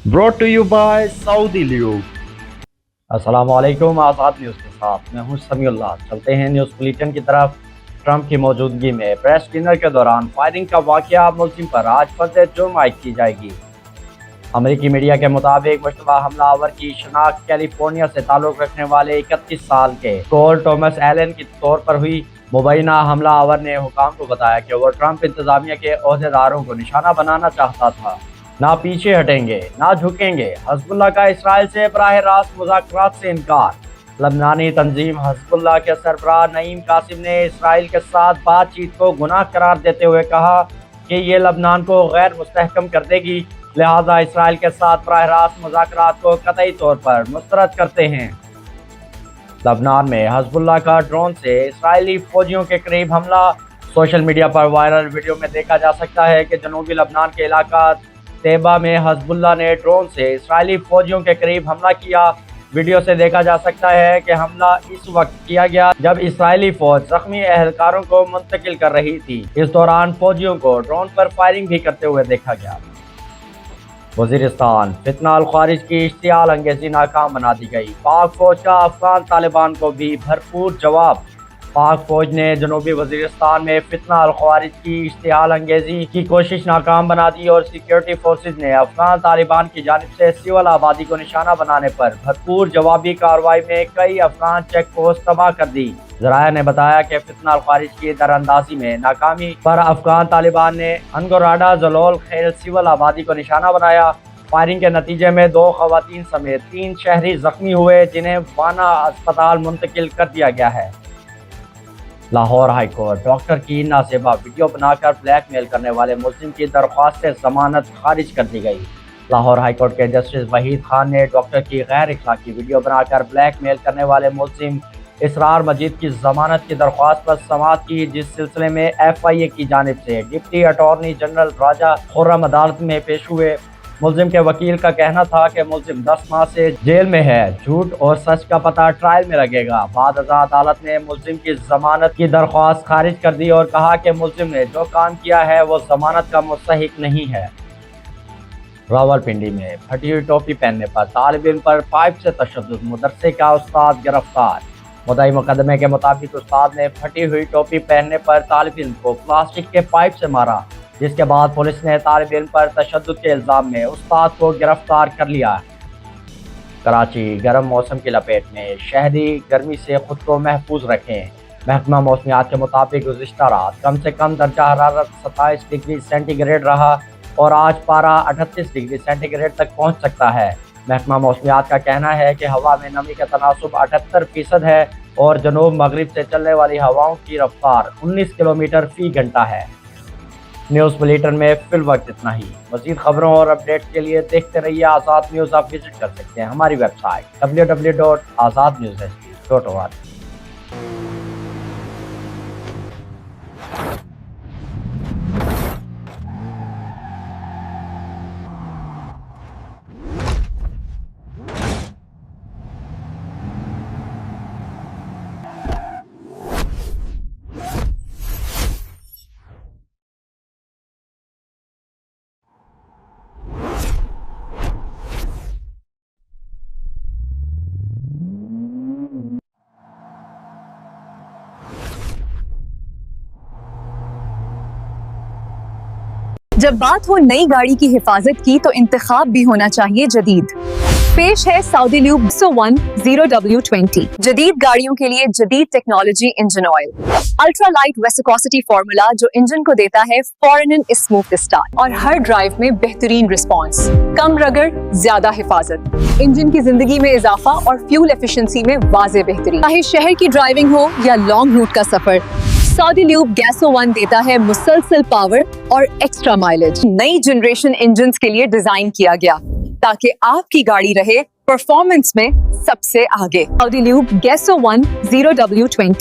Brought to you by Saudi lube. अस्सलामुअलैकुम। Azad news के साथ मैं हूं समीउल्लाह। चलते हैं न्यूज़ बुलेटिन की तरफ। ट्रंप की मौजूदगी में प्रेस डिनर के दौरान फायरिंग का वाकया मुल्ज़िम पर आज फर्द जुर्म आयद की जाएगी। अमेरिकी मीडिया के मुताबिक मुश्तबा हमलावर की शनाख्त कैलिफोर्निया से ताल्लुक़ रखने वाले 31 साल के कोल टॉमस एलन के तौर पर हुई। मुबैना हमलावर ने हुकाम को बताया कि वो ट्रंप इंतजामिया के ओहदेदारों को निशाना बनाना चाहता था। ना पीछे हटेंगे ना झुकेंगे। हिज़्बुल्लाह का इसराइल से बराह रास्त मुज़ाकरात से इनकार। लबनानी तंजीम हिज़्बुल्लाह के सरबराह नईम कासिम ने इसराइल के साथ बातचीत को गुनाह करार देते हुए कहा कि ये लबनान को गैर मुस्तहकम कर देगी, लिहाजा इसराइल के साथ बराह रास्त मुज़ाकरात को कतई तौर पर मुस्तरद करते हैं। लबनान में हिज़्बुल्लाह का ड्रोन से इसराइली फौजियों के करीब हमला। सोशल मीडिया पर वायरल वीडियो में देखा जा सकता है कि जनूबी लबनान के इलाका तैबा में हिज़्बुल्लाह ने ड्रोन से इसराइली फौजियों के करीब हमला किया। वीडियो से देखा जा सकता है कि हमला इस वक्त किया गया जब इसराइली फौज जख्मी एहलकारों को मुंतकिल कर रही थी। इस दौरान फौजियों को ड्रोन पर फायरिंग भी करते हुए देखा गया। वज़ीरिस्तान फितना अल ख़ारिज की इश्तियाल अंगेज़ी नाकाम बना दी गई। पाक फौज का अफगान तालिबान को भी भरपूर जवाब। पाक फौज ने जनूबी वज़ीरिस्तान में फितना अल ख़वारिज की इश्तियाल अंगेज़ी की कोशिश नाकाम बना दी और सिक्योरिटी फोर्सेज ने अफगान तालिबान की जानिब से सिविल आबादी को निशाना बनाने पर भरपूर जवाबी कार्रवाई में कई अफगान चेक पोस्ट तबाह कर दी। ज़राया ने बताया कि फितना अल ख़वारिज की दरअंदाजी में नाकामी पर अफगान तालिबान ने अनगोराडा जलोल खेल सिविल आबादी को निशाना बनाया। फायरिंग के नतीजे में 2 ख़वातीन समेत 3 शहरी जख्मी हुए, जिन्हें वाना अस्पताल मुंतकिल कर दिया गया है। लाहौर हाई कोर्ट डॉक्टर की नासेबा वीडियो बनाकर ब्लैकमेल करने वाले मुल्ज़िम की दरख्वास्त जमानत खारिज कर दी गई। लाहौर हाई कोर्ट के जस्टिस वहीद खान ने डॉक्टर की गैर इखलाकी वीडियो बनाकर ब्लैकमेल करने वाले मुल्ज़िम इसरार मजीद की जमानत की दरख्वास्त पर समाअत की, जिस सिलसिले में FIA की जानिब से डिप्टी अटॉर्नी जनरल राजा खुर्रम अदालत में पेश हुए। मुल्ज़िम के वकील का कहना था कि मुल्ज़िम 10 माह से जेल में है। झूठ और सच का पता ट्रायल में लगेगा। बाद अदालत ने मुल्ज़िम की जमानत की दरख्वास्त खारिज कर दी और कहा कि मुल्ज़िम ने जो काम किया है वो जमानत का मुस्तहिक नहीं है। रावलपिंडी में फटी हुई टोपी पहनने पर तालिब इल्म पर पाइप से तशद्दुद, मदरसे का उस्ताद गिरफ्तार। मुद्दई मुकदमे के मुताबिक उस्ताद ने फटी हुई टोपी पहनने पर तालिब इल्म को प्लास्टिक के पाइप से मारा, जिसके बाद पुलिस ने तालिब इल्म पर तशद्दुद के इल्ज़ाम में उस्ताद को गिरफ्तार कर लिया। कराची गर्म मौसम की लपेट में, शहरी गर्मी से खुद को महफूज रखें। महकमा मौसमियात के मुताबिक गुज़िश्ता रात कम से कम दर्जा हरारत 27 डिग्री सेंटीग्रेड रहा और आज पारा 38 डिग्री सेंटीग्रेड तक पहुँच सकता है। महकमा मौसमियात का कहना है कि हवा में नमी का तनासुब 78% है और जनूब मगरिब से चलने वाली हवाओं की रफ्तार 19 किलोमीटर फी घंटा है। न्यूज़ बुलेटिन में फिल वक्त इतना ही। मज़ीद खबरों और अपडेट्स के लिए देखते रहिए आज़ाद न्यूज़। आप विजिट कर सकते हैं हमारी वेबसाइट www.azadnewsht.org। जब बात हो नई गाड़ी की हिफाजत की तो इंतखाब भी होना चाहिए जदीद। पेश है सऊदी ल्यूब 1 0W20। जदीद गाड़ियों के लिए जदीद technology engine oil, ultra light viscosity formula जो इंजन को देता है फौरन स्मूथ स्टार्ट और हर ड्राइव में बेहतरीन रिस्पॉन्स। कम रगड़, ज्यादा हिफाजत, इंजन की जिंदगी में इजाफा और फ्यूल एफिशिएंसी में वाज़े बेहतरी। चाहे शहर की ड्राइविंग हो या लॉन्ग रूट का सफर, सऊदी ल्यूब गैसो 1 देता है मुसलसल पावर और एक्स्ट्रा माइलेज। नई जनरेशन इंजन्स के लिए डिजाइन किया गया ताकि आपकी गाड़ी रहे परफॉर्मेंस में सबसे आगे। सऊदी ल्यूब गैसो 1 0W20।